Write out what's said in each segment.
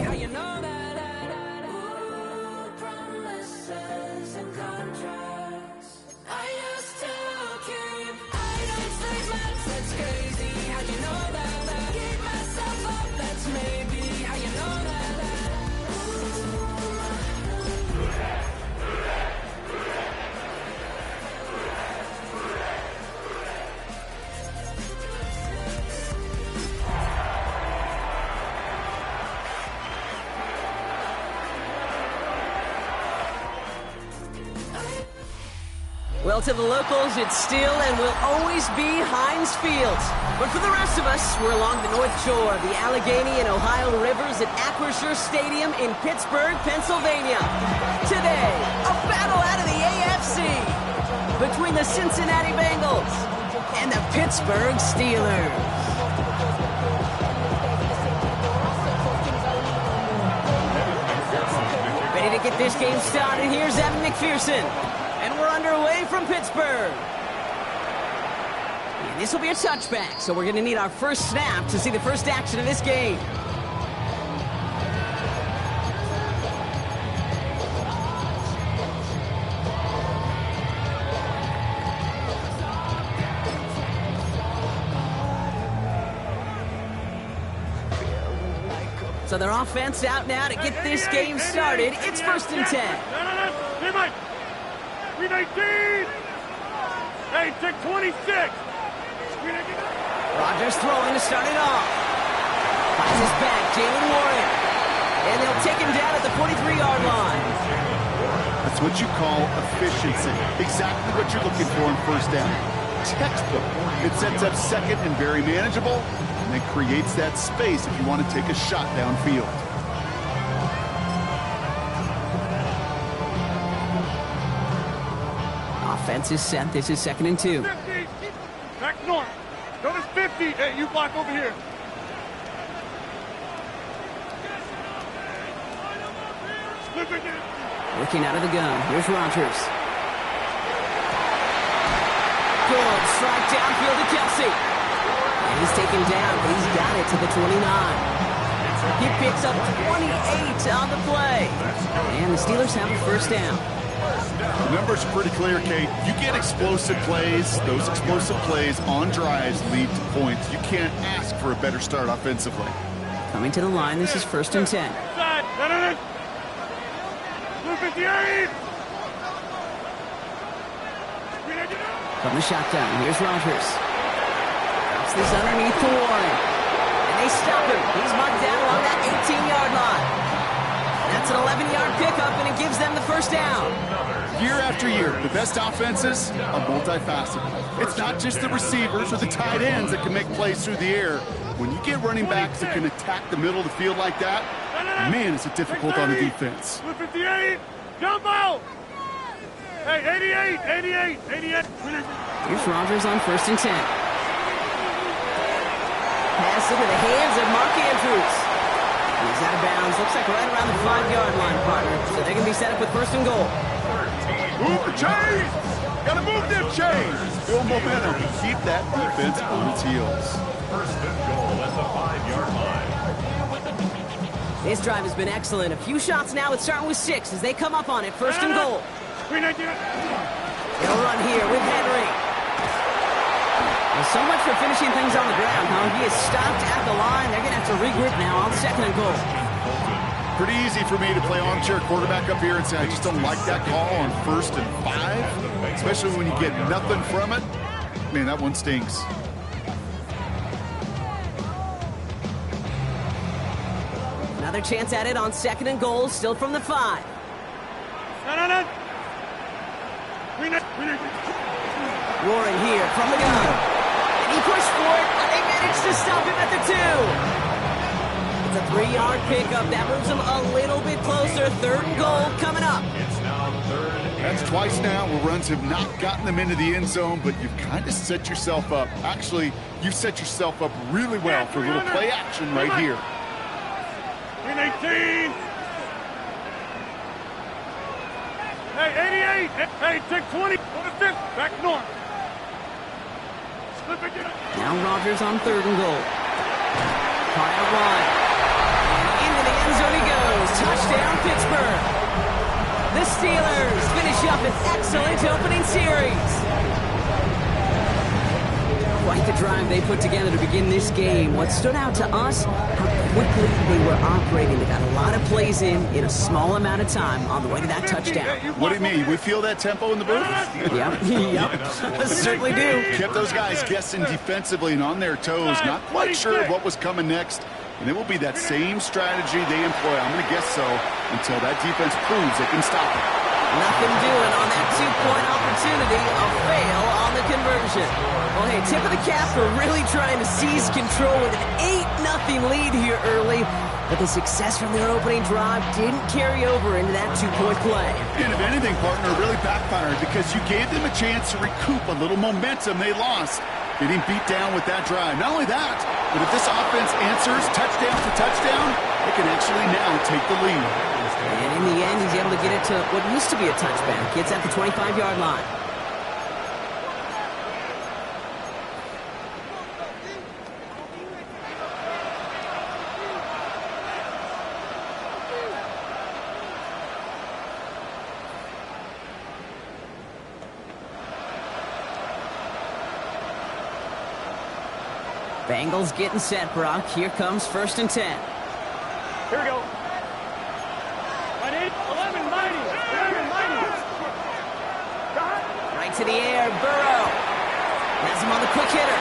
how you know that? Ooh, promises and contracts. I used to keep items like maps, that's crazy, how you know that? Gave myself up, that's maybe how you know that? Well, to the locals, it's still and will always be Heinz Field. But for the rest of us, we're along the North Shore, the Allegheny and Ohio rivers at Acrisure Stadium in Pittsburgh, Pennsylvania. Today, a battle out of the AFC between the Cincinnati Bengals and the Pittsburgh Steelers. Ready to get this game started. Here's Evan McPherson. And we're underway from Pittsburgh. And this will be a touchback, so we're going to need our first snap to see the first action of this game. So their offense out now to get this game started. It's 1st and 10. 319! Hey, check 26! Rodgers throwing to start it off. Finds his back, Jalen Warren. And they'll take him down at the 43-yard line. That's what you call efficiency. Exactly what you're looking for in first down. Textbook. It sets up second and very manageable, and it creates that space if you want to take a shot downfield. Offense is set. This is 2nd and 2. 50. Back north. Notice 50. Hey, you block over here. Looking out of the gun. Here's Rodgers. Good. Strike downfield to Kelsey. And he's taken down, but he's got it to the 29. He picks up 28 on the play. And the Steelers have a first down. The numbers are pretty clear, Kate. You get explosive plays. Those explosive plays on drives lead to points. You can't ask for a better start offensively. Coming to the line, this is 1st and 10. From the shotgun, here's Rodgers. Drops this underneath to Warren. And they stop him. He's marked down along that 18-yard line. That's an 11-yard pickup, and it gives them the first down. Year after year, the best offenses are multifaceted. It's not just the receivers or the tight ends that can make plays through the air. When you get running backs that can attack the middle of the field like that, man, is it difficult on the defense. 58, jump out! Hey, 88. Here's Rodgers on 1st and 10. Pass into the hands of Mark Andrews. He's out of bounds. Looks like right around the 5-yard line, partner. So they're going to be set up with 1st and goal. Move the chains! Gotta move them chains! Build momentum and keep that defense on its heels. 1st and goal at the 5-yard line. This drive has been excellent. A few shots now. It's starting with 6 as they come up on it. 1st and goal. They'll run here with Henry. Well, so much for finishing things on the ground, huh? He is stopped at the line. They're going to have to regroup now on 2nd and goal. Pretty easy for me to play armchair quarterback up here and say I just don't like that call on 1st and 5, especially when you get nothing from it. Man, that one stinks. Another chance at it on 2nd and goal, still from the 5. Warren here from the gun. And he pushed for it, but they managed to stop him at the 2. It's a 3-yard pickup. That moves them a little bit closer. 3rd and goal coming up. It's now 3rd and 8. That's twice now where runs have not gotten them into the end zone, but you've kind of set yourself up. Actually, you've set yourself up really well for a little play action right here. 18. Hey, 88. Hey, take 20. Go to 5th. Back north. Now Rodgers on 3rd and goal. Caught out wide. And into the end zone he Steelers finish up an excellent opening series. Quite the drive they put together to begin this game. What stood out to us, how quickly they were operating. They got a lot of plays in a small amount of time on the way to that touchdown. What do you mean? We feel that tempo in the booth? Yep. Certainly do. Kept those guys guessing defensively and on their toes, not quite sure what was coming next. And it will be that same strategy they employ, I'm going to guess so, until that defense proves they can stop it. Nothing doing on that two-point opportunity. A fail on the conversion. Well, hey, tip of the cap for really trying to seize control with an 8-0 lead here early. But the success from their opening drive didn't carry over into that two-point play. And if anything, partner, really backfired because you gave them a chance to recoup a little momentum they lost. Getting beat down with that drive. Not only that, but if this offense answers touchdown for touchdown, they can actually now take the lead. And in the end, he's able to get it to what used to be a touchback. Gets at the 25-yard line. Bengals getting set, Brock. Here comes 1st and 10. Here we go. 11, mighty. Right to the air, Burrow. Has him on the quick hitter.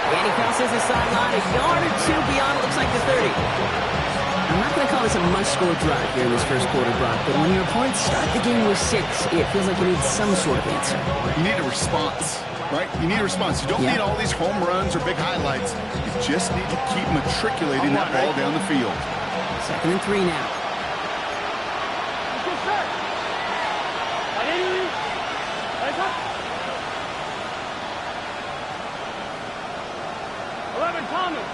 And he crosses the sideline a yard or two beyond, it looks like the 30. I'm not going to call this a must-score drive here in this first quarter, Brock, but when your opponents start the game with 6, it feels like you need some sort of answer. You need a response, right? You need a response. You don't need all these home runs or big highlights. You just need to keep matriculating that ball down the field. 2nd and 3 now. 11 Thomas.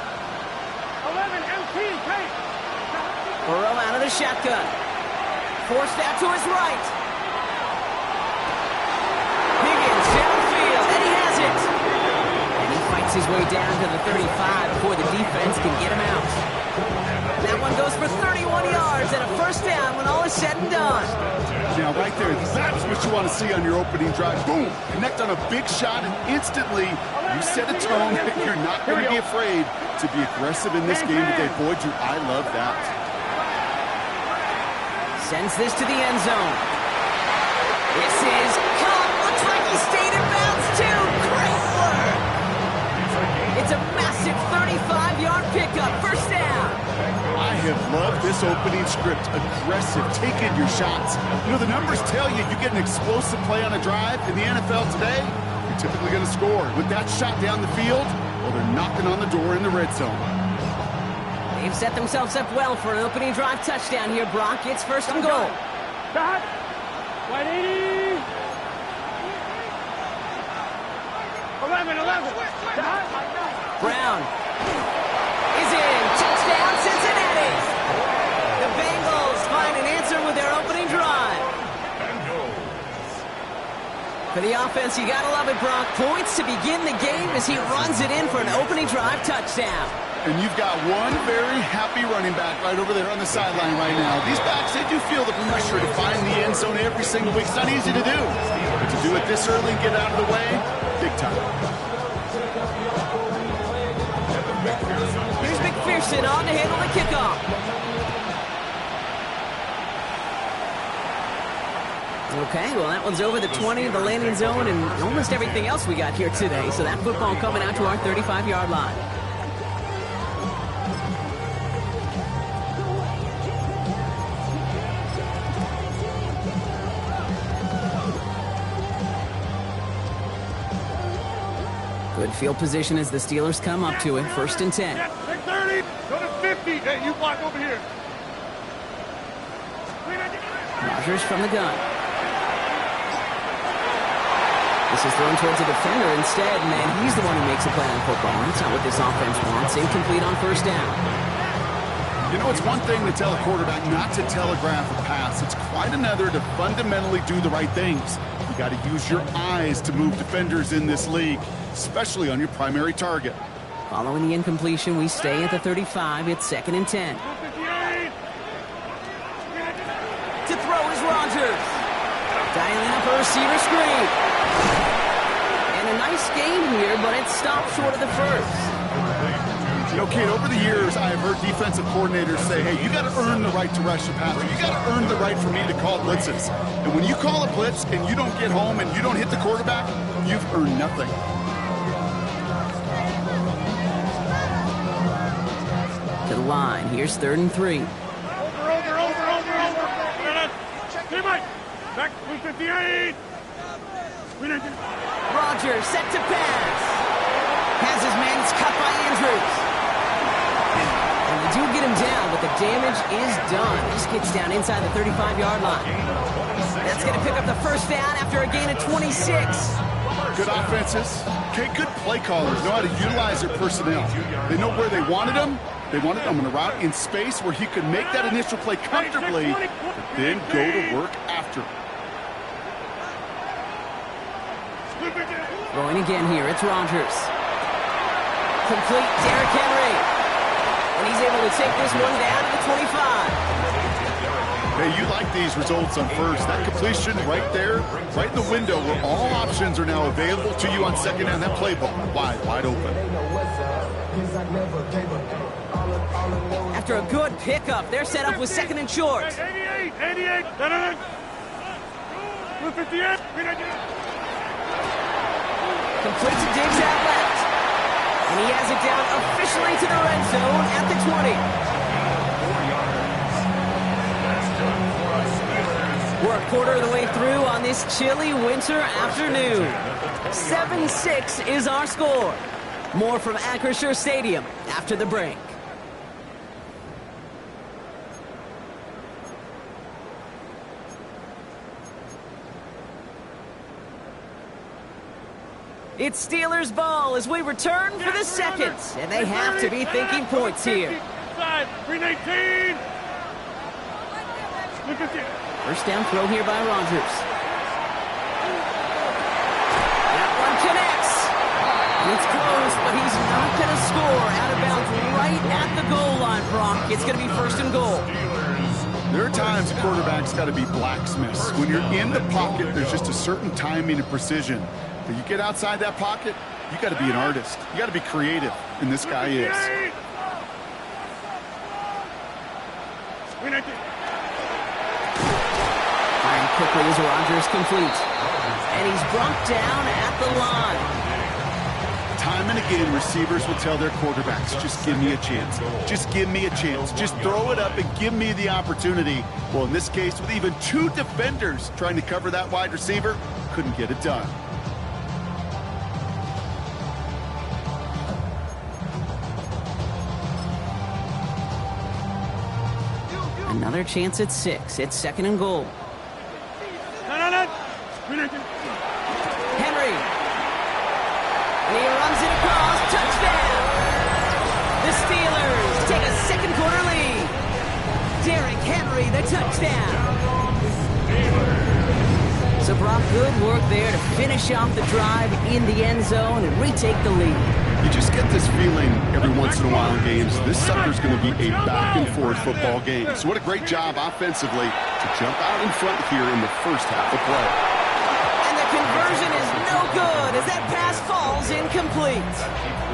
11 MT. Burrow out of the shotgun. Forced out to his right. Higgins downfield, and he has it. And he fights his way down to the 35 before the defense can get him out. That one goes for 31 yards and a 1st down when all is said and done. Now, right there, that's what you want to see on your opening drive. Boom! Connect on a big shot, and instantly you set a tone that you're not going to be afraid to be aggressive in this game today. Boy, I love that. Sends this to the end zone. This is caught. Looks like he stayed in bounds, too. Great work. It's a massive 35-yard pickup. 1st down. I have loved this opening script. Aggressive, taking your shots. You know, the numbers tell you get an explosive play on a drive in the NFL today, you're typically going to score. With that shot down the field, well, they're knocking on the door in the red zone. They've set themselves up well for an opening drive touchdown here, Brock. It's 1st and goal. Dot. 180. 11. Dot. Brown is in. Touchdown, Cincinnati. The Bengals find an answer with their opening drive. For the offense, you gotta love it, Brock. Points to begin the game as he runs it in for an opening drive touchdown. And you've got one very happy running back right over there on the sideline right now. These backs, they do feel the pressure to find the end zone every single week. It's not easy to do. But to do it this early and get out of the way, big time. Here's McPherson on to handle the kickoff. Okay, well, that one's over the 20, the landing zone, and almost everything else we got here today. So that football coming out to our 35-yard line. Good field position as the Steelers come up to it. 1st and 10. 30. Go to 50. Hey, you block over here. Rodgers from the gun. This is thrown towards a defender instead, and then he's the one who makes a play on football. That's not what this offense wants. Incomplete on 1st down. You know, it's one thing to tell a quarterback not to telegraph a pass. It's quite another to fundamentally do the right things. You got to use your eyes to move defenders in this league, especially on your primary target. Following the incompletion, we stay at the 35. It's 2nd and 10. To throw is Rodgers. Dialing up a receiver screen. And a nice game here, but it stopped short of the first. You know, Kate, over the years, I have heard defensive coordinators say, hey, you got to earn the right to rush the passer. You got to earn the right for me to call blitzes. And when you call a blitz and you don't get home and you don't hit the quarterback, you've earned nothing. To the line. Here's 3rd and 3. Over. Hey, Mike. Back 358. Rogers set to pass. Has his man cut by Andrews. And they do get him down, but the damage is done. This kid's down inside the 35-yard line. That's going to pick up the first down after a gain of 26. Good offenses. Okay, good play callers know how to utilize their personnel. They know where they wanted them. They wanted them in a route in space where he could make that initial play comfortably, but then go to work after. Going again here, it's Rogers. Complete Derrick Henry. And he's able to take this one down to the 25. Hey, you like these results on first. That completion right there, right in the window where all options are now available to you on second down. That play ball wide open. After a good pickup, they're set up with 2nd and short. 88. 58. Complete to Diggs out left. And he has it down officially to the red zone at the 20. We're a quarter of the way through on this chilly winter afternoon. 7-6 is our score. More from Acrisure Stadium after the break. It's Steelers ball as we return for the second, and they have to be thinking points here. 319. First down throw here by Rogers. That one connects. It's close, but he's not going to score out of bounds right at the goal line, Brock. It's going to be 1st and goal. There are times quarterbacks got to be blacksmiths. When you're in the pocket, there's just a certain timing and precision. But you get outside that pocket, you got to be an artist. You got to be creative, and this guy is. Firing quickly as Rogers complete. And he's brought down at the line. Time and again, receivers will tell their quarterbacks, just give me a chance. Just give me a chance. Just throw it up and give me the opportunity. Well, in this case, with even 2 defenders trying to cover that wide receiver, couldn't get it done. Another chance at 6. It's 2nd and goal. Henry. And he runs it across. Touchdown. The Steelers take a second quarter lead. Derrick Henry, the touchdown. So Brock, good work there to finish off the drive in the end zone and retake the lead. You just get this feeling every once in a while in games. This sucker's going to be a back-and-forth football game. So what a great job offensively to jump out in front here in the first half of play. And the conversion is no good as that pass falls incomplete.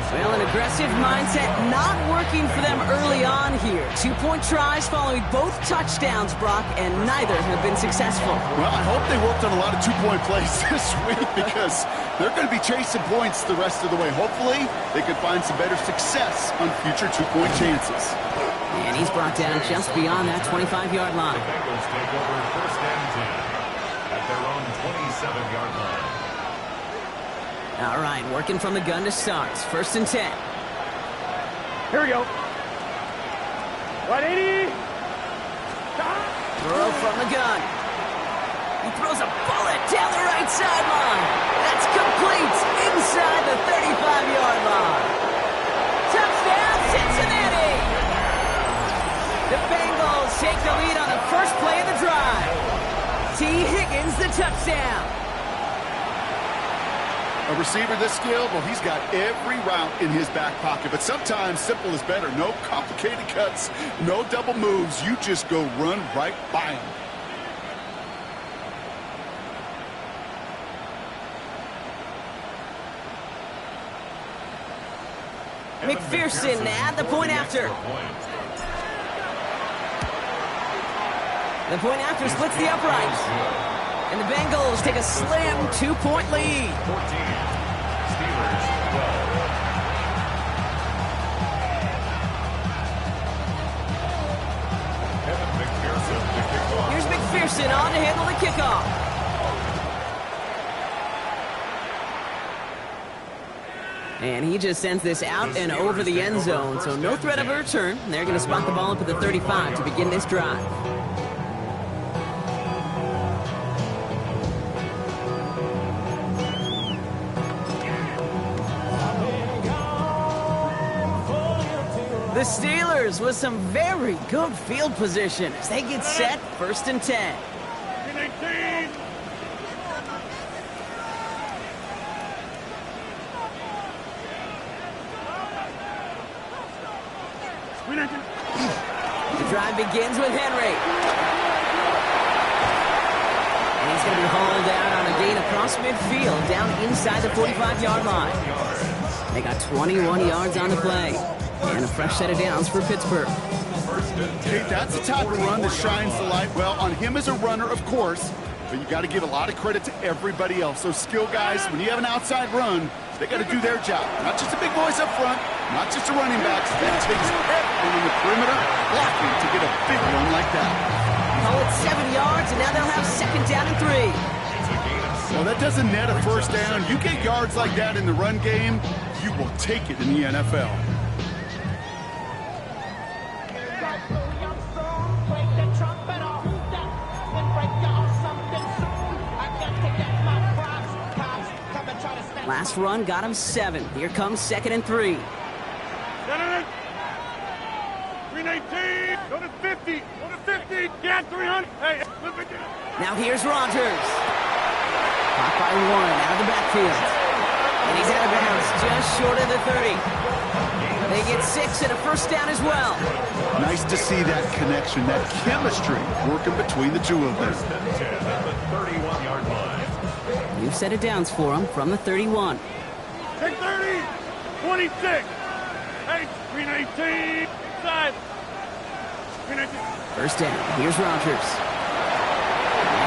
Well, an aggressive mindset not working for them early on here. 2-point tries following both touchdowns, Brock, and neither have been successful. Well, I hope they worked on a lot of 2-point plays this week because they're going to be chasing points the rest of the way. Hopefully, they could find some better success on future 2-point chances. And he's brought down just beyond that 25-yard line. The Bengals take over 1st and 10 at their own 27-yard line. All right, working from the gun to start. 1st and 10. Here we go. 180. Throw from the gun. He throws a bullet down the right sideline. That's complete inside the 35-yard line. Touchdown, Cincinnati! The Bengals take the lead on the first play of the drive. T. Higgins, the touchdown. A receiver this skilled, well, he's got every route in his back pocket. But sometimes simple is better. No complicated cuts, no double moves. You just go run right by him. McPherson at the point after. The point after splits the uprights. And the Bengals take a slim 2-point lead. 14. Steelers 12. McPherson to kick off. Here's McPherson on to handle the kickoff. And he just sends this out and over the end zone, so no threat of a return. They're going to spot the ball up at the 35 to begin this drive. The Steelers with some very good field position as they get set, 1st and 10. 18. The drive begins with Henry. And he's going to be hauled out on a gain across midfield, down inside the 45-yard line. They got 21 yards on the play. And a fresh set of downs for Pittsburgh. Hey, that's the type of run that shines the light well on him as a runner, of course, but you got to give a lot of credit to everybody else. Those skill guys, when you have an outside run, they got to do their job. Not just a big voice up front, not just a running back. That takes everyone in the perimeter blocking to get a big run like that. Call it 7 yards, and now they'll have 2nd down and 3. Well, that doesn't net a first down. You get yards like that in the run game, you will take it in the NFL. Last run got him 7. Here comes 2nd and 3. 319. Go to 50. Go to 50. Get 300. Hey, Now here's Rodgers. Caught by 1 out of the backfield. And he's out of bounds just short of the 30. They get 6 and a first down as well. Nice to see that connection, that chemistry working between the two of them. 10 at the 31-yard line. New set of downs for him from the 31. Take 30. 26. Hey, 319. Side. 319. First down. Here's Rodgers.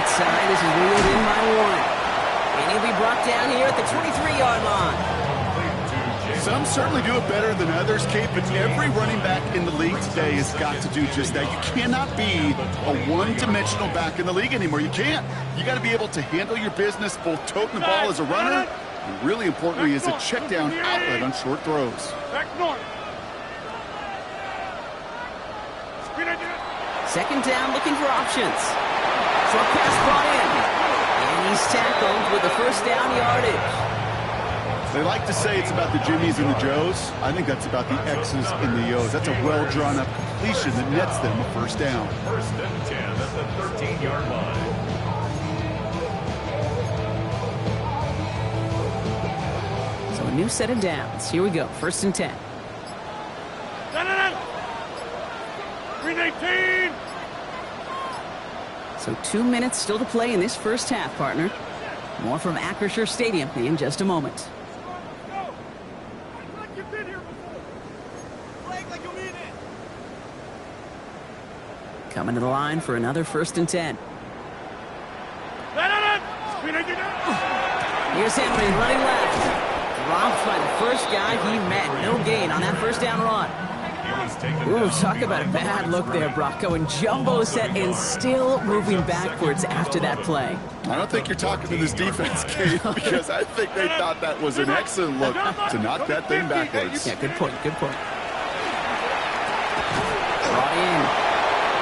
Outside, this is wheeled in by 1. And he'll be brought down here at the 23-yard line. Some certainly do it better than others, Kate, but every running back in the league today has got to do just that. You cannot be a one-dimensional back in the league anymore. You can't. You got to be able to handle your business, both toting the ball as a runner, and really importantly as a check-down outlet on short throws. Back north. 2nd down, looking for options. Short pass brought in. And he's tackled with the first down yardage. They like to say it's about the Jimmies and the Joes. I think that's about the X's and the O's. That's a well-drawn-up completion that nets them a first down. 1st and 10 at the 13-yard line. So a new set of downs. Here we go. 1st and 10. 319. So 2 minutes still to play in this first half, partner. More from Acrisure Stadium in just a moment. Coming to the line for another 1st and 10. Here's Henry running left. Dropped by the first guy he met. No gain on that first down run. Ooh, talk about a bad look there, Brock. Going jumbo set and still moving backwards after that play. I don't think you're talking to this defense, Kate, because I think they thought that was an excellent look to knock that thing backwards. Yeah, good point, good point. Brought in.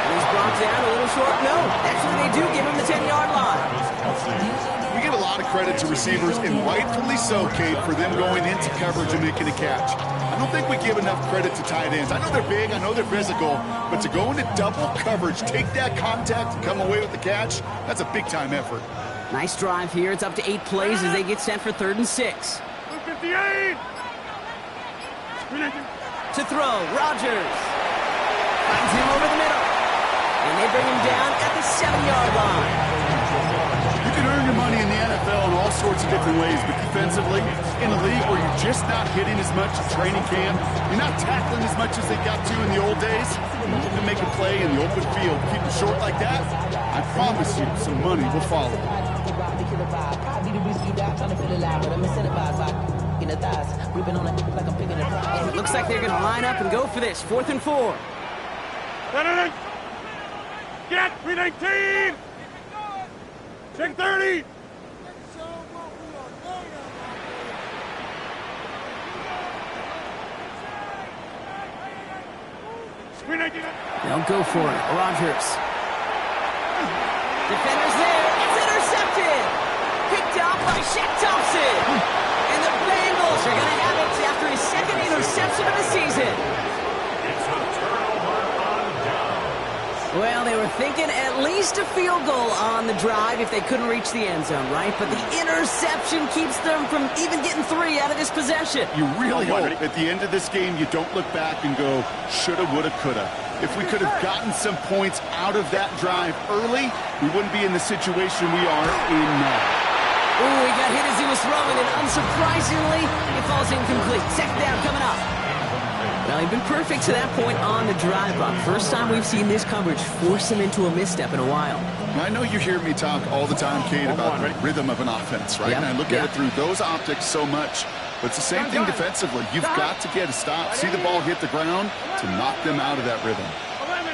He's brought down a little short. No, actually they do give him the 10-yard line. We give a lot of credit to receivers, and rightfully so, Kate, for them going into coverage and making a catch. I don't think we give enough credit to tight ends. I know they're big, I know they're physical, but to go into double coverage, take that contact, and come away with the catch, that's a big-time effort. Nice drive here. It's up to 8 plays as they get set for 3rd and 6. 58. To throw, Rodgers. Finds him over the middle. And they bring him down at the 7-yard line. You can earn your money in the NFL in all sorts sorts of different ways, but defensively, in a league where you're just not hitting as much as training camp, you're not tackling as much as they got to in the old days, you can make a play in the open field. Keep it short like that, I promise you some money will follow. It looks like they're going to line up and go for this. 4th and 4. Get 319. Check 30. They'll go for it. Rodgers. Defenders there. It's intercepted. Picked up by Shaq Thompson. And the Bengals are going to have it after his second interception of the season. It's a turnover on downs. Well, they were thinking at least a field goal on the drive if they couldn't reach the end zone, right? But the interception keeps them from even getting 3 out of this possession. You really hope at the end of this game you don't look back and go, shoulda, woulda, coulda. If we could have gotten some points out of that drive early, we wouldn't be in the situation we are in now. Ooh, he got hit as he was throwing, and unsurprisingly, it falls incomplete. Second down coming up. Well, he'd been perfect to that point on the drive, Buck. First time we've seen this coverage force him into a misstep in a while. I know you hear me talk all the time, Kate, about the rhythm of an offense, right? Yep. And I look at it through those optics so much. But it's the same thing defensively. You've got to get a stop, see the ball hit the ground to knock them out of that rhythm. 11.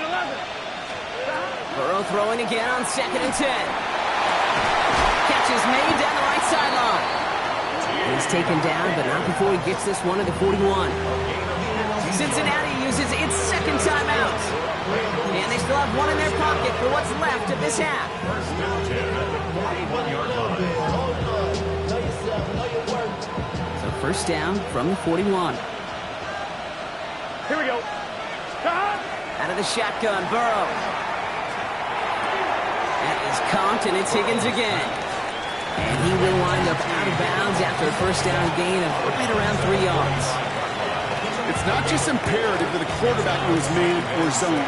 Burrow throwing again on 2nd and 10. Catch is made down the right sideline. He's taken down, but not before he gets this one to the 41. Cincinnati uses its second timeout. And they still have one in their pocket for what's left of this half. First and 10 at the 41-yard line. So first down from the 41. Here we go. Out of the shotgun, Burrow. That is comped, and it's Higgins again. And he will wind up out of bounds after a first down gain of right around 3 yards. It's not just imperative that a quarterback knows man or zone.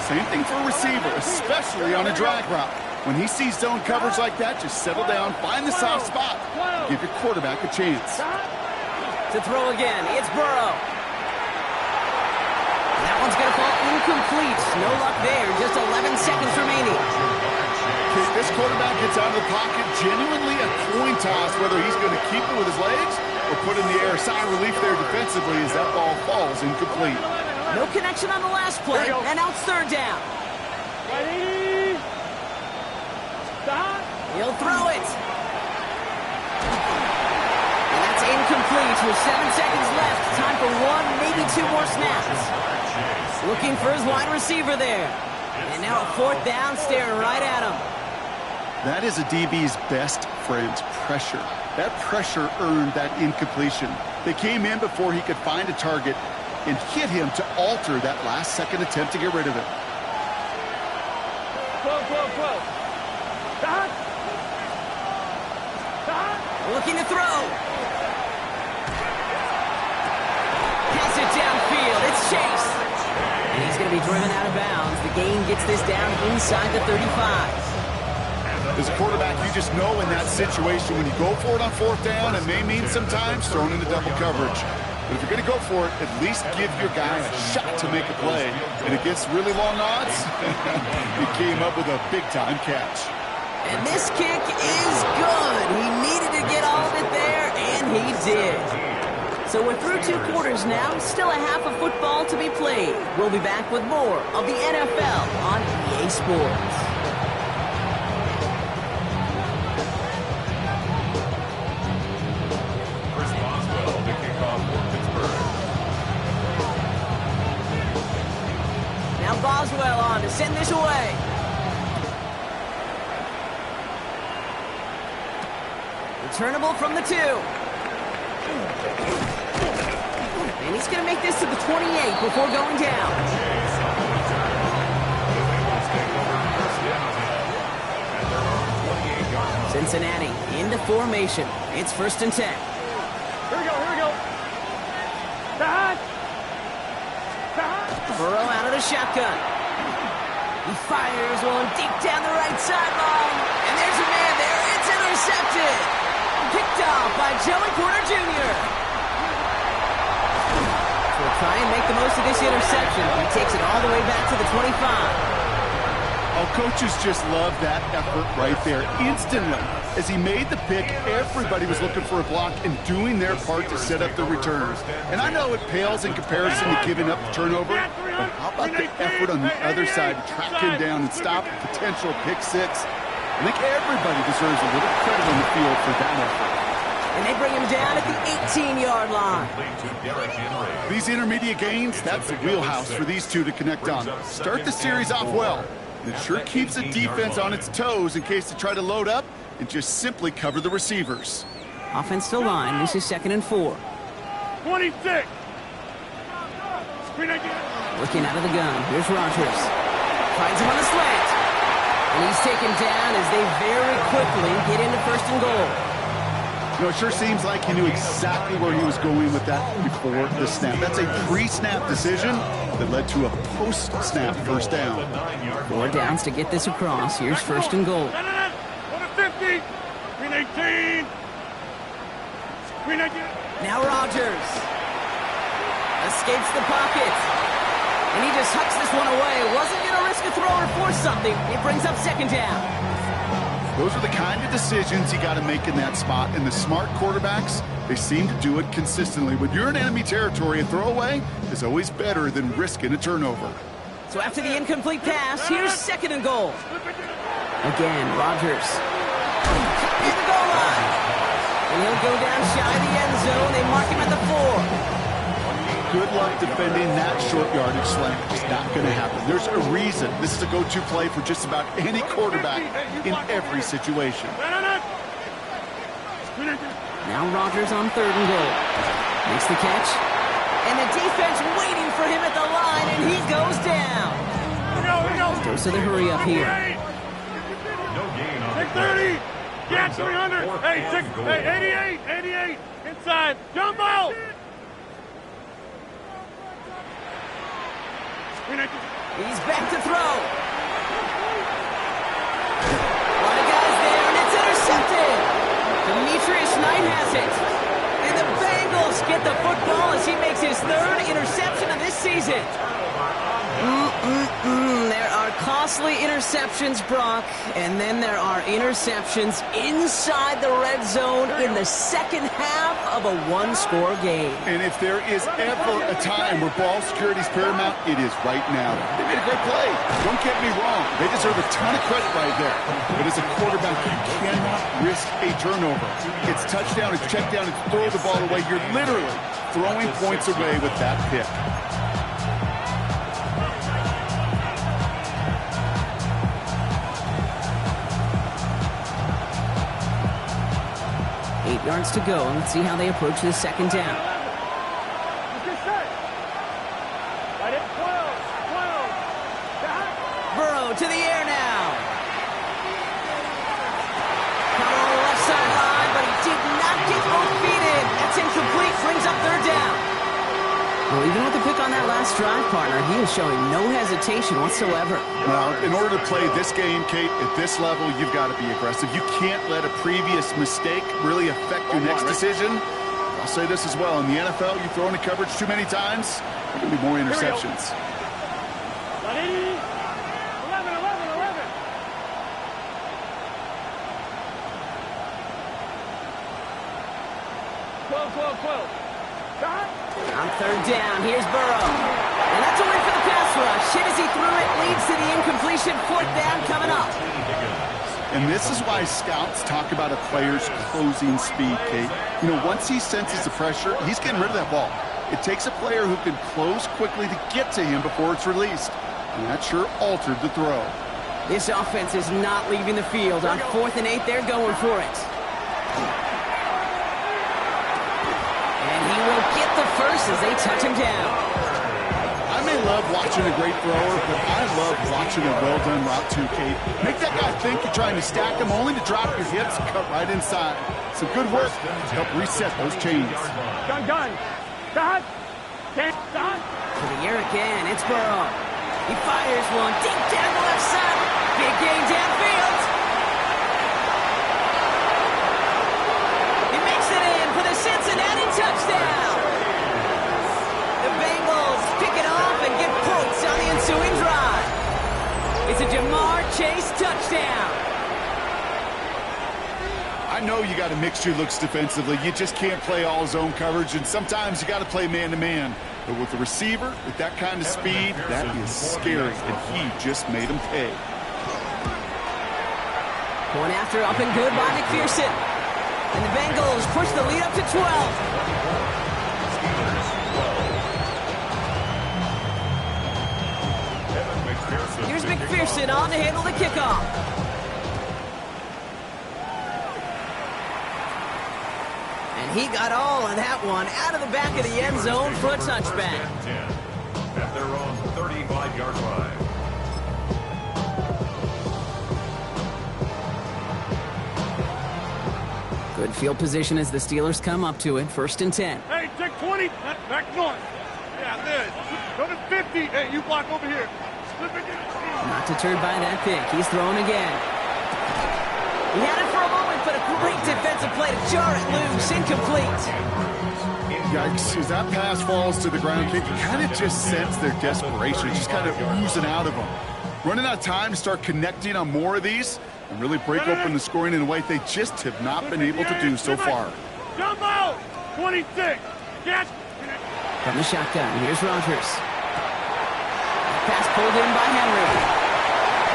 Same thing for a receiver, especially on a drag route. When he sees zone coverage like that, just settle down, find the soft spot, give your quarterback a chance. To throw again, it's Burrow. That one's going to fall incomplete. No luck there, just 11 seconds remaining. Okay, this quarterback gets out of the pocket, genuinely a coin toss, whether he's going to keep it with his legs or put in the air. Sigh of relief there defensively as that ball falls incomplete. No connection on the last play, and now it's 3rd down. He'll throw it. And that's incomplete with 7 seconds left. Time for 1, maybe 2 more snaps. Looking for his wide receiver there. And now a 4th down, staring right at him. That is a DB's best friend, pressure. That pressure earned that incompletion. They came in before he could find a target and hit him to alter that last-second attempt to get rid of it. 12. Looking to throw. Pass it downfield. It's Chase. And he's going to be driven out of bounds. The gain gets this down inside the 35. As a quarterback, you just know in that situation when you go for it on 4th down, it may mean sometimes thrown into double coverage. But if you're going to go for it, at least give your guy a shot to make a play. And against really long odds, he came up with a big-time catch. And this kick is good. He needed to get all of it there, and he did. So we're through 2 quarters now. Still a half of football to be played. We'll be back with more of the NFL on EA Sports. Boswell on to send this away. Returnable from the 2. And he's going to make this to the 28 before going down. Cincinnati into formation. It's 1st and 10. Here we go. Burrow out of the shotgun. He fires one deep down the right sideline. And there's a man there. It's intercepted. picked off by Joey Porter Jr. So we'll try and make the most of this interception. He takes it all the way back to the 25. Oh, coaches just love that effort right there. Instantly, as he made the pick, everybody was looking for a block and doing their part to set up the return. And I know it pales in comparison to giving up the turnover, but how about the effort on the other side to track him down and stop a potential pick six? I think everybody deserves a little credit on the field for that effort. And they bring him down at the 18-yard line. These intermediate gains, that's the wheelhouse for these two to connect on. Start the series off well. It sure keeps the defense on its toes in case they try to load up and just simply cover the receivers. Offense to line. This is 2nd and 4. 26. Looking out of the gun. Here's Rodgers. Finds him on the slant. And he's taken down as they very quickly get into 1st and goal. You know, it sure seems like he knew exactly where he was going with that before the snap. That's a pre-snap decision that led to a post-snap first down. 4 downs to get this across. Here's 1st and goal. 50. Green 18. Green 18. Now Rodgers escapes the pocket. And he just hucks this one away. Wasn't going to risk a throw or force something. It brings up 2nd down. Those are the kind of decisions you got to make in that spot. And the smart quarterbacks, they seem to do it consistently. When you're in enemy territory, a throwaway is always better than risking a turnover. So after the incomplete pass, here's 2nd and goal. Again, Rodgers. In the goal line. And he'll go down shy of the end zone. They mark him at the 4. Good luck defending that short yardage slant. Just not going to happen. There's a reason this is a go-to play for just about any quarterback in every situation. Now Rodgers on 3rd and goal. Makes the catch. And the defense waiting for him at the line, and he goes down. Goes to the hurry up here. No gain on 30. Get 300. Hey, 88. Inside. Jumbo. He's back to throw. A lot of guys there, and it's intercepted. Demetrius Knight has it. And the Bengals get the football as he makes his 3rd interception of this season. There are costly interceptions, Brock, and then there are interceptions inside the red zone in the 2nd half of a 1-score game. And if there is ever a time where ball security is paramount, it is right now. They made a great play. Don't get me wrong. They deserve a ton of credit right there. But as a quarterback, you cannot risk a turnover. It's touchdown, it's check down, it's throw the ball away. You're literally throwing points away with that pick. Yards to go. Let's see how they approach this 2nd down. Burrow to the air now. Caught on the left sideline, but he did not get both feet in. That's incomplete. Brings up 3rd down. Well, even with the pick on that last drive, partner, he is showing no hesitation whatsoever. Well, in order to play this game, Kate, at this level, you've got to be aggressive. You can't let a previous mistake really affect your next decision. I'll say this as well. In the NFL, you throw into coverage too many times, there are going to be more interceptions. 11. 12. On 3rd down, here's Burrow. And that's a win for the pass rush. Hit as he threw it, leads to the incompletion. 4th down coming up. And this is why scouts talk about a player's closing speed, Kate. You know, once he senses the pressure, he's getting rid of that ball. It takes a player who can close quickly to get to him before it's released. And that sure altered the throw. This offense is not leaving the field. On 4th and 8, they're going for it. Will get the first as they touch him down. I may love watching a great thrower, but I love watching a well-done route too, Kate. Make that guy think you're trying to stack him only to drop your hips and cut right inside. Some good work to help reset those chains. Gun. To the air again, it's Burrow. He fires one deep down the left side. Big gain downfield. Jamar Chase touchdown. I know you got a mixture looks defensively. You just can't play all zone coverage, and sometimes you got to play man-to-man. But with the receiver, with that kind of speed, that is scary, and he just made him pay. Point after up and good by McPherson. And the Bengals push the lead up to 12. Here's McPherson on to handle the kickoff. And he got all of that one out of the back of the end zone for a touchback. At their own 35-yard line. Good field position as the Steelers come up to it. 1st and 10. Hey, check 20. Back north. Yeah, there. Go to 50. Hey, you block over here. Slip it in. Not deterred by that pick. He's thrown again. He had it for a moment, but a great defensive play to jar it loose. Incomplete. Yikes, as that pass falls to the ground, you kind of just sense their desperation, just kind of oozing out of them. Running out of time to start connecting on more of these and really break open the scoring in a way they just have not been able to do so far. Jump out! 26. Yes. From the shotgun, here's Rodgers. Pass pulled in by Henry.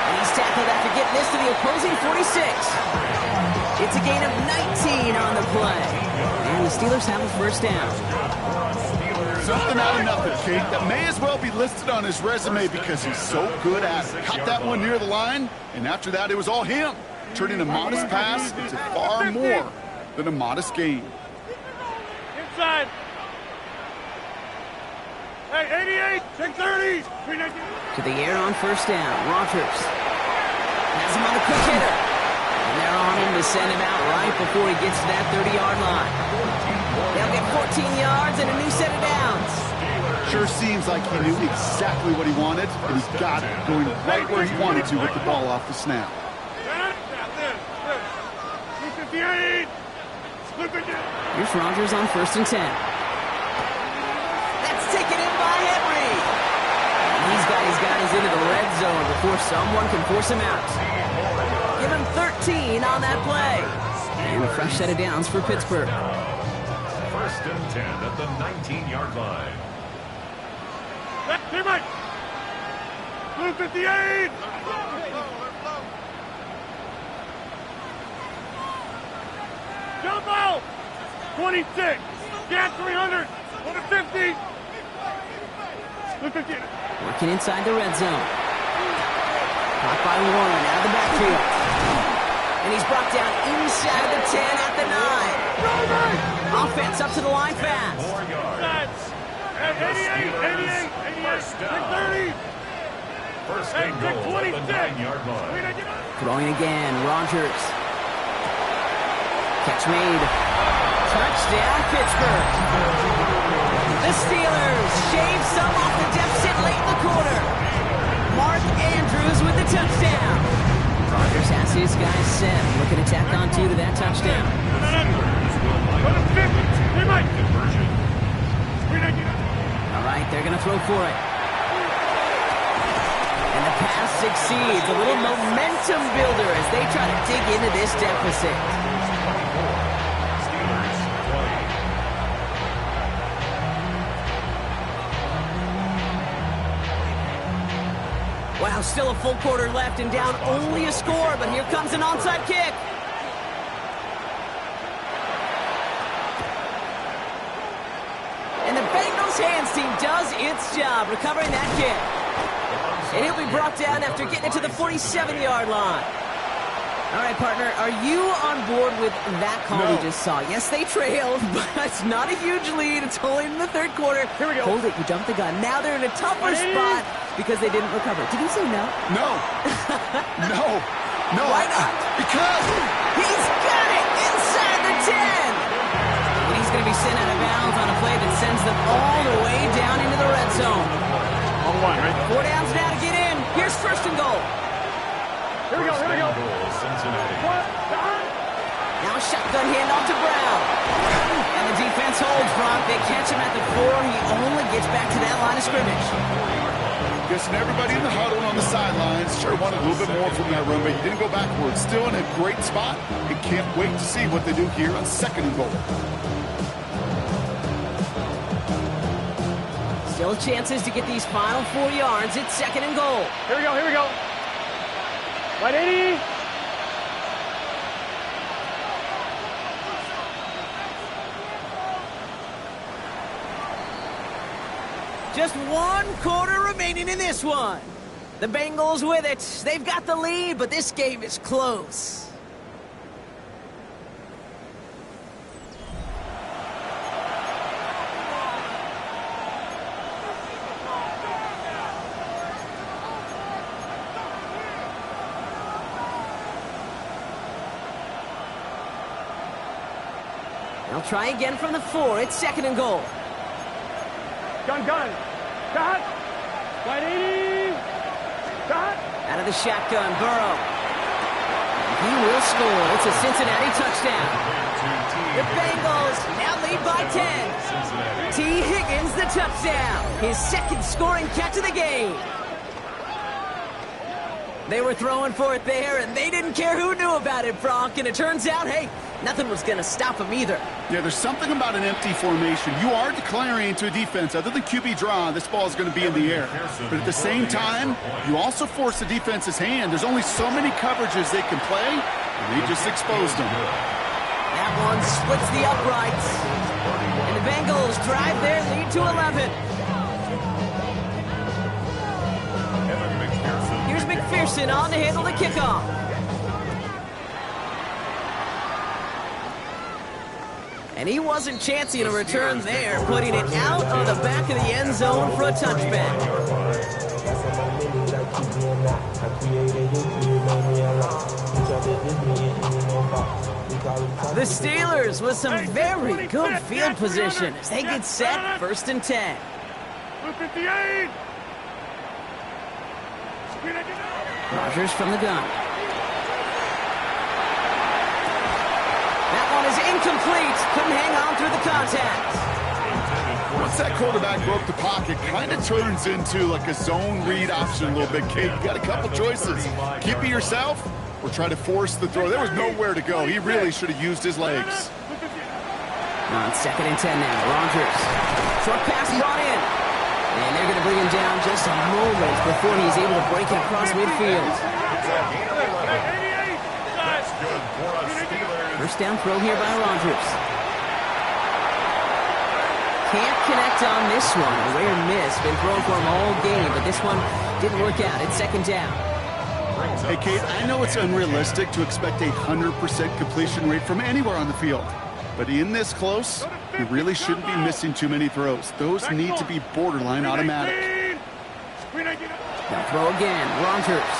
And he's tackled after getting this to the opposing 46. It's a gain of 19 on the play. And the Steelers have a 1st down. Something out of nothing, Kate, that may as well be listed on his resume because he's so good at it. Caught that one near the line, and after that, it was all him, turning a modest pass into far more than a modest gain. Inside. Hey, 88, check 30. To the air on 1st down. Rodgers has him on the quick hitter. And they're on him to send him out right before he gets to that 30-yard line. They'll get 14 yards and a new set of downs. Sure seems like he knew exactly what he wanted, and he got it, going right where he wanted to with the ball off the snap. 258. Here's Rodgers on 1st and 10. That's taken in by Henry. And these guys got us into the red zone before someone can force him out. Give him 13 on that play. And a fresh set of downs for Pittsburgh. 1st and 10 at the 19-yard line. Hey, Mike. 258. Jump out. 26. Gas 300. 150. 258. Working inside the red zone. Caught by Warren out of the backfield. And he's brought down inside the 10 at the 9. Offense up to the line fast. 4 yards. 88. 30. First and goal at the 9-yard line. Throwing again, Rodgers. Catch made. Touchdown, Pittsburgh. The Steelers shave some off the deficit late in the quarter. Mark Andrews with the touchdown. Rodgers has his guys set. Looking to tack on 2 to that touchdown. All right, they're going to throw for it. And the pass succeeds. A little momentum builder as they try to dig into this deficit. Steelers 20. Wow, still a full quarter left and down only a score, but here comes an onside kick. And the Bengals hands team does its job recovering that kick. And he'll be brought down after getting it to the 47-yard line. All right, partner, are you on board with that call we just saw? Yes, they trailed, but it's not a huge lead. It's only in the 3rd quarter. Here we go. Hold it, you jumped the gun. Now they're in a tougher spot because they didn't recover. Did he say no? No. No. Why not? Because He's got it inside the 10. And he's going to be sent out of bounds on a play that sends them all the way down into the red zone. On the line, right? 4 downs now to get in. Here's 1st and goal. Here we go. First and goal, Cincinnati. Now a shotgun handoff to Brown. And the defense holds Brock. They catch him at the 4. He only gets back to that line of scrimmage. Guessing everybody in the huddle and on the sidelines sure wanted a little bit more from that run, but you didn't go backwards. Still in a great spot, and can't wait to see what they do here on 2nd and goal. Still chances to get these final 4 yards. It's 2nd and goal. Here we go, here we go. Right 80. Just 1 quarter remaining in this one. The Bengals with it. They've got the lead, but this game is close. They'll try again from the 4. It's 2nd and goal. Gun. Cut. Right 80. Cut. Out of the shotgun, Burrow. He will score. It's a Cincinnati touchdown. The Bengals now lead by 10. T. Higgins the touchdown. His 2nd scoring catch of the game. They were throwing for it there, and they didn't care who knew about it, Brock. And it turns out, hey, nothing was going to stop them either. Yeah, there's something about an empty formation. You are declaring to a defense, other than QB draw, this ball is going to be in the air. But at the same time, you also force the defense's hand. There's only so many coverages they can play, and they just exposed them. That one splits the uprights. And the Bengals drive their lead to 11. Here's McPherson on to handle the kickoff. And he wasn't chancing a return there, putting it out of the back of the end zone for a touchback. The Steelers with some very good field position as they get set 1st and 10. 58. Rodgers from the gun. That one is incomplete. Couldn't hang on through the contact. Once that quarterback broke the pocket, kind of turns into like a zone read option a little bit, Kate. You got a couple choices. Keep it yourself or try to force the throw. There was nowhere to go. He really should have used his legs. On 2nd and 10 now, Rodgers. Short pass brought in. And they're going to bring him down just a moment before he's able to break it across midfield. First down throw here by Rodgers. Can't connect on this one. A rare miss. Been thrown for him all game, but this one didn't work out. It's 2nd down. Hey, Kate, I know it's unrealistic to expect a 100% completion rate from anywhere on the field. But in this close, you really shouldn't be missing too many throws. Those need to be borderline automatic. Now throw again, Rodgers.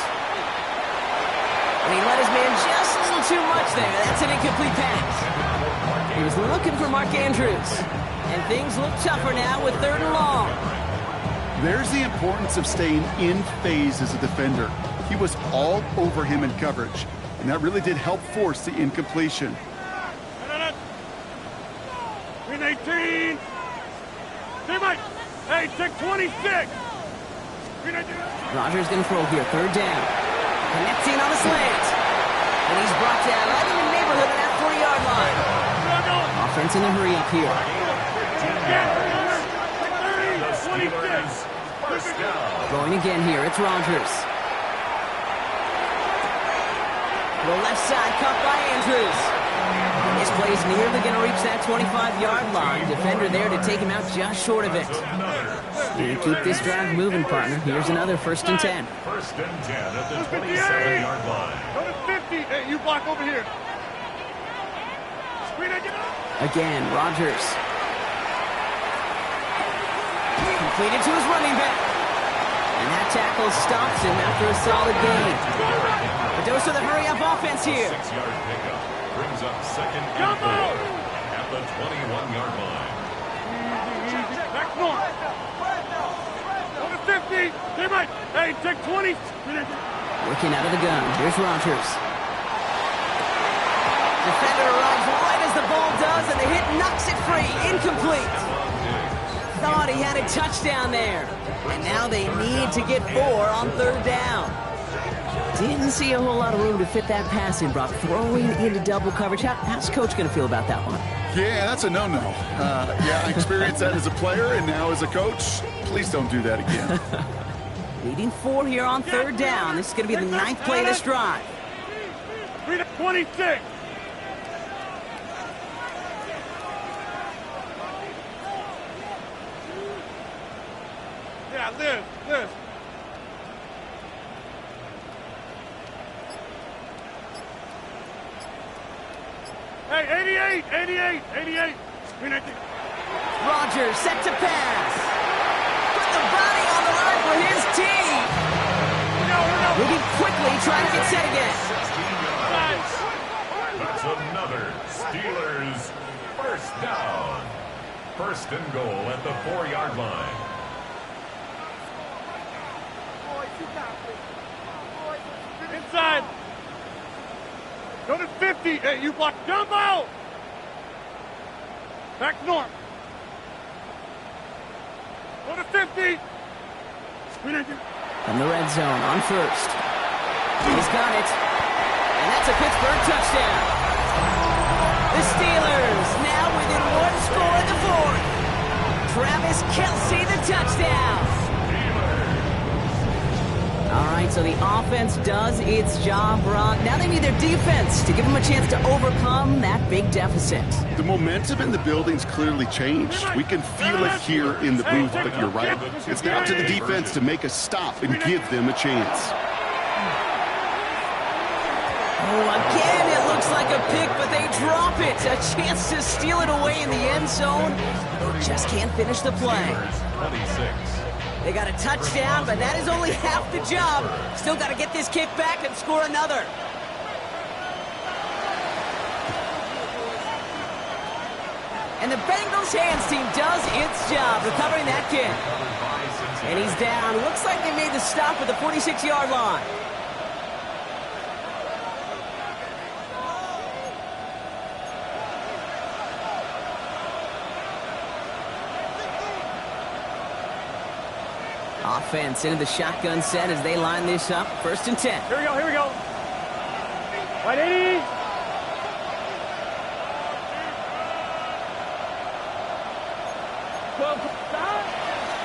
And he let his man just a little too much there. That's an incomplete pass. He was looking for Mark Andrews. And things look tougher now with 3rd and long. There's the importance of staying in phase as a defender. He was all over him in coverage, and that really did help force the incompletion. 18. Hey, take 26. Rodgers going to throw here. 3rd down. Connecting on the slant. And he's brought down right in the neighborhood of that 40-yard line. Offense in a hurry up here. Going again here. It's Rodgers. The left side cut by Andrews. This play's nearly going to reach that 25-yard line. Defender there to take him out just short of it. And keep this drive moving, partner. Here's another 1st and 10. 1st and 10 at the 27-yard line. Go to 50. Hey, you block over here. Again, Rodgers. Completed to his running back. And that tackle stops him after a solid gain. A dose of the hurry-up offense here. 6-yard pickup brings up 2nd and 4 at the 21-yard line. Back north. Go to 50. Hey, take 20. Working out of the gun. Here's Rodgers. Defender arrives right as the ball does, and the hit knocks it free. Incomplete. thought he had a touchdown there. And now they need to get 4 on 3rd down. Didn't see a whole lot of room to fit that pass in, Brock. Throwing into double coverage. How's Coach going to feel about that one? Yeah, that's a no-no. Yeah, I experienced that as a player and now as a coach. Please don't do that again. Leading 4 here on 3rd down. This is going to be the 9th play of this drive. 26. Yeah, Liz. Hey, 88. Rogers set to pass. Put the body on the line for his team. Moving quickly, trying to get set again. That's another Steelers first down. 1st and goal at the 4-yard line. Inside. Go to 50. Hey, you block. Jump out. Back north. Go to 50. From the red zone on 1st. He's got it. And that's a Pittsburgh touchdown. The Steelers now within 1 score in the 4th. Travis Kelce, the touchdown. All right, so the offense does its job, Brock. Now they need their defense to give them a chance to overcome that big deficit. The momentum in the building's clearly changed. We can feel it here in the booth, but you're right. It's now to the defense to make a stop and give them a chance. Oh, again, it looks like a pick, but they drop it. A chance to steal it away in the end zone. Just can't finish the play. 26. They got a touchdown, but that is only half the job. Still got to get this kick back and score another. And the Bengals hands team does its job recovering that kick. And he's down. Looks like they made the stop at the 46-yard line. Offense into the shotgun set as they line this up. 1st and 10. Here we go. Right, 80.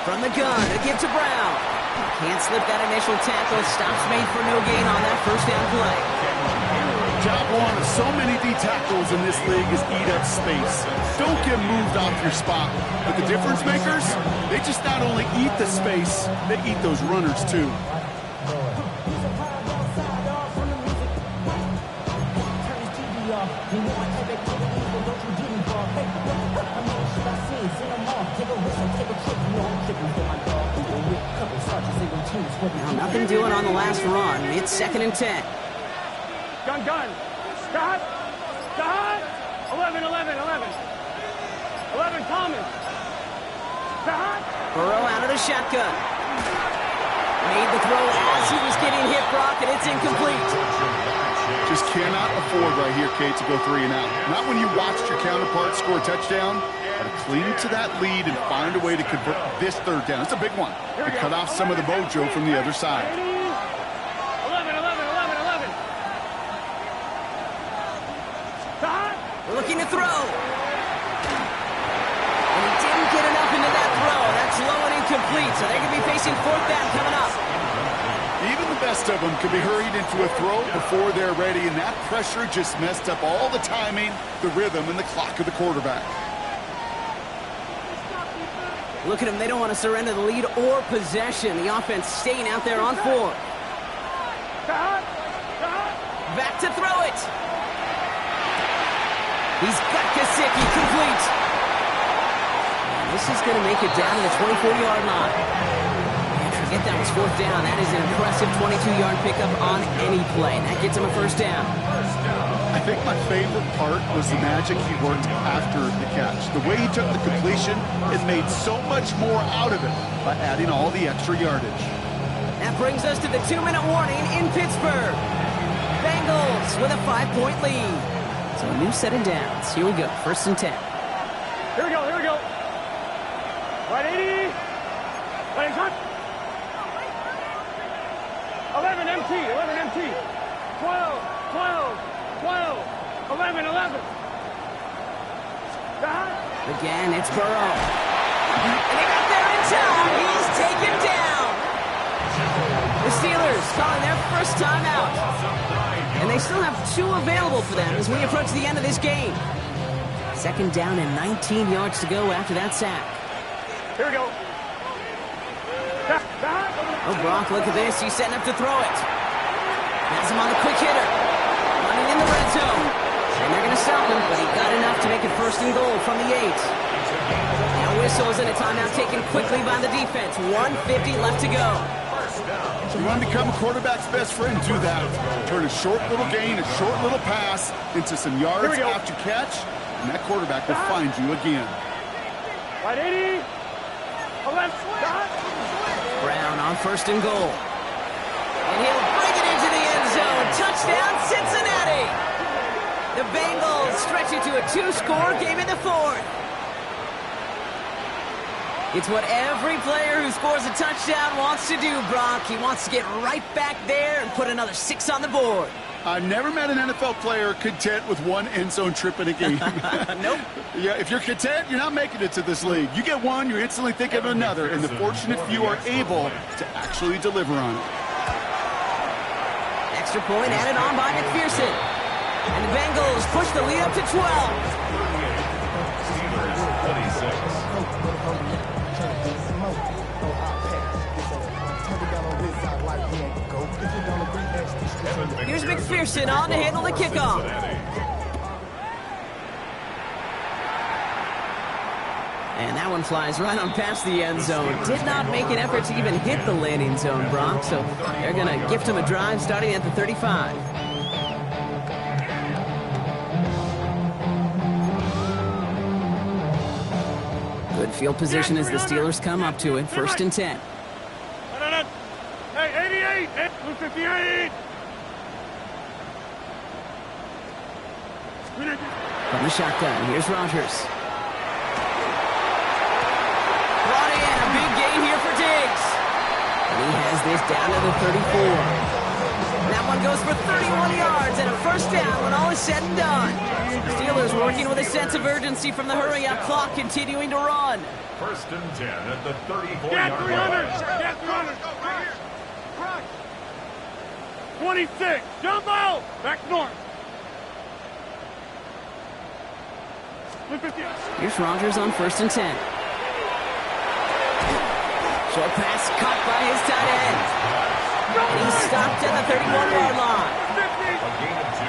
From the gun, to give to Brown. Can't slip that initial tackle. Stops made for no gain on that 1st down play. Job one of so many D tackles in this league is eat up space. Don't get moved off your spot. But the difference makers, they just not only eat the space, they eat those runners too. Now, nothing doing on the last run. It's 2nd and 10. Gun. Stop. 11. 11, Thomas. Stop. Burrow out of the shotgun. Made the throw as he was getting hit, Brock, and it's incomplete. Just cannot afford right here, Kate, to go 3 and out. Not when you watched your counterpart score a touchdown. Got to cling to that lead and find a way to convert this 3rd down. It's a big one. To cut off some of the mojo from the other side. 11. Stop. We're looking to throw. And he didn't get enough into that throw. That's low and incomplete, so they're going to be facing 4th down coming up. Even the best of them can be hurried into a throw before they're ready, and that pressure just messed up all the timing, the rhythm, and the clock of the quarterback. Look at them. They don't want to surrender the lead or possession. The offense staying out there on 4th. Back to throw it. He's got Gesicki complete. And this is going to make it down to the 24-yard line. And forget that was 4th down. That is an impressive 22-yard pickup on any play. That gets him a 1st down. I think my favorite part was the magic he worked after the catch. The way he took the completion and made so much more out of it by adding all the extra yardage. That brings us to the 2-minute warning in Pittsburgh. Bengals with a 5-point lead. So a new set of downs. Here we go. 1st and 10. Here we go. Right 80. Right shot. 11 MT. 11 MT. 12. 12. 12. 11. 11. Again, it's Burrow. And he got there in time. He's taken down. The Steelers calling their first time out. And they still have 2 available for them as we approach the end of this game. Second down and 19 yards to go after that sack. Here we go. Oh, Brock, look at this. He's setting up to throw it. Has him on the quick hitter. Running in the red zone. And they're going to stop him, but he got enough to make it first and goal from the 8. Now whistles and a timeout taken quickly by the defense. 1:50 left to go. You want to become a quarterback's best friend, do that. Turn a short little gain, a short little pass into some yards after catch, and that quarterback will find you again. Right 80. 11. Brown on first and goal. And he'll bring it into the end zone. Touchdown, Cincinnati! The Bengals stretch it to a 2-score game in the 4th. It's what every player who scores a touchdown wants to do, Brock. He wants to get right back there and put another 6 on the board. I've never met an NFL player content with one end zone trip in a game. Nope. Yeah, if you're content, you're not making it to this league. You get one, you're instantly thinking of another, and the fortunate few are able to actually deliver on it. Extra point added on by McPherson. And the Bengals push the lead up to 12. Here's McPherson on to handle the kickoff. And that one flies right on past the end zone. Did not make an effort to even hit the landing zone, Brock. So they're going to gift him a drive starting at the 35. Good field position as the Steelers come up to it. First and 10. Hey, 88. 58. From the shotgun, here's Rodgers. Brought in, a big gain here for Diggs. And he has this down to the 34. And that one goes for 31 yards and a first down when all is said and done. Steelers working with a sense of urgency from the hurry-up clock, continuing to run. First and 10 at the 34-yard Get 300. line. Get 300. Right here. 26. Jumbo. Back north. Here's Rodgers on first and 10. Short pass caught by his tight end. And he's stopped at the 31-yard line. A gain of 2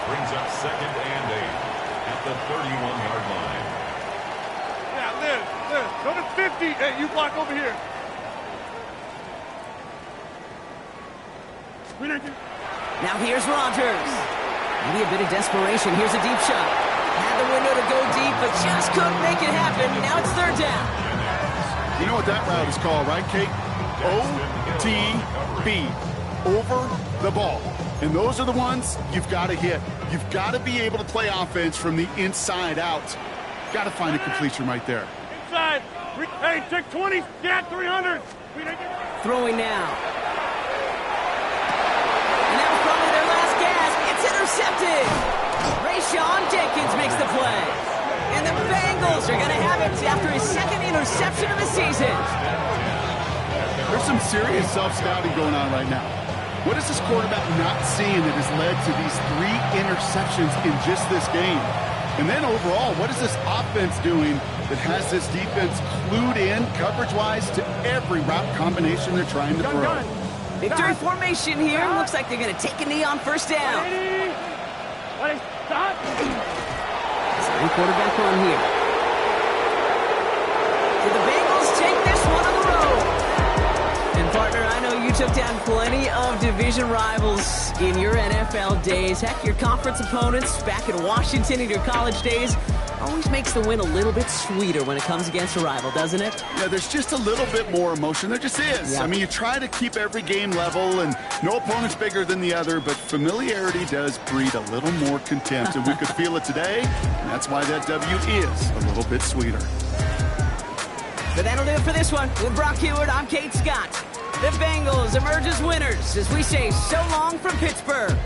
brings up second and 8 at the 31-yard line. Yeah, Liz. Go to 50. Hey, you block over here. Now here's Rodgers. Maybe a bit of desperation. Here's a deep shot. Had the window to go deep, but just couldn't make it happen. Now it's third down. You know what that route is called, right, Kate? OTB. Over the ball. And those are the ones you've got to hit. You've got to be able to play offense from the inside out. Got to find a completion right there. Inside. Hey, check 20. Get 300. Throwing now. And that was probably their last gasp. It's intercepted. Rayshon Jenkins makes the play. And the Bengals are going to have it after his second interception of the season. There's some serious self-scouting going on right now. What is this quarterback not seeing that has led to these 3 interceptions in just this game? And then overall, what is this offense doing that has this defense clued in coverage-wise to every route combination they're trying to throw? Victory formation here. Looks like they're going to take a knee on first down. Second quarterback on here. Do the Bengals take this one on the road? And partner, I know you took down plenty of division rivals in your NFL days. Heck, your conference opponents back in Washington in your college days always makes the win a little bit sweeter when it comes against a rival, doesn't it? Yeah, there's just a little bit more emotion. There just is. Yeah. I mean, you try to keep every game level, and no opponent's bigger than the other, but familiarity does breed a little more contempt, and we could feel it today, and that's why that W is a little bit sweeter. But that'll do it for this one. With Brock Heward, I'm Kate Scott. The Bengals emerge as winners as we say so long from Pittsburgh.